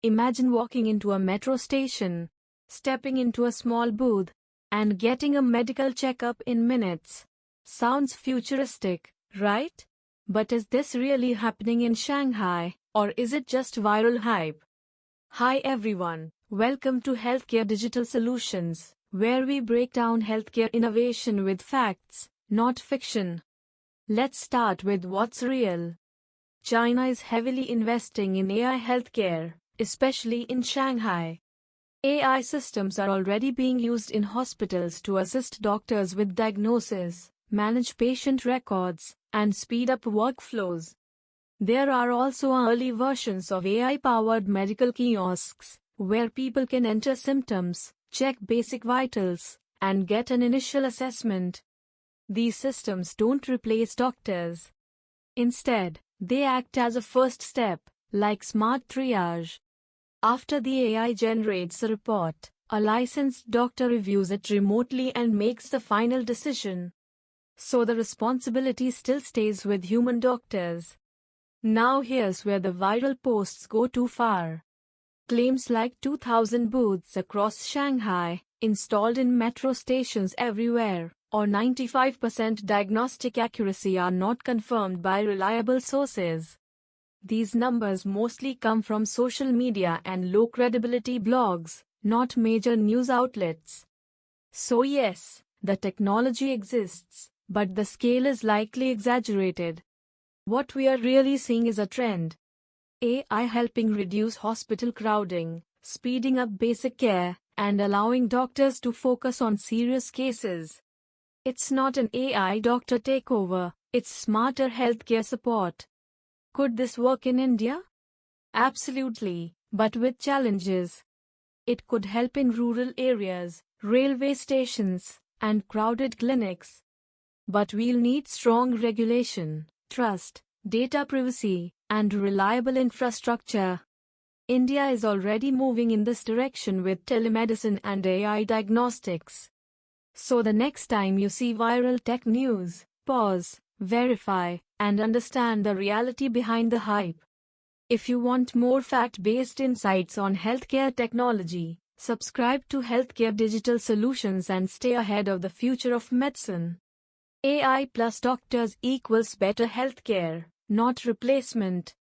Imagine walking into a metro station, stepping into a small booth, and getting a medical checkup in minutes. Sounds futuristic, right? But is this really happening in Shanghai, or is it just viral hype? Hi everyone, welcome to Healthcare Digital Solutions, where we break down healthcare innovation with facts, not fiction. Let's start with what's real. China is heavily investing in AI healthcare, especially in Shanghai. AI systems are already being used in hospitals to assist doctors with diagnosis, manage patient records, and speed up workflows. There are also early versions of AI-powered medical kiosks, where people can enter symptoms, check basic vitals, and get an initial assessment. These systems don't replace doctors. Instead, they act as a first step, like smart triage. After the AI generates a report, a licensed doctor reviews it remotely and makes the final decision. So the responsibility still stays with human doctors. Now here's where the viral posts go too far. Claims like 2,000 booths across Shanghai, installed in metro stations everywhere, or 95% diagnostic accuracy are not confirmed by reliable sources. These numbers mostly come from social media and low-credibility blogs, not major news outlets. So yes, the technology exists, but the scale is likely exaggerated. What we are really seeing is a trend. AI helping reduce hospital crowding, speeding up basic care, and allowing doctors to focus on serious cases. It's not an AI doctor takeover, it's smarter healthcare support. Could this work in India? Absolutely, but with challenges. It could help in rural areas, railway stations, and crowded clinics. But we'll need strong regulation, trust, data privacy, and reliable infrastructure. India is already moving in this direction with telemedicine and AI diagnostics. So the next time you see viral tech news, pause, verify, and understand the reality behind the hype. If you want more fact-based insights on healthcare technology, subscribe to Healthcare Digital Solutions and stay ahead of the future of medicine. AI plus doctors equals better healthcare, not replacement.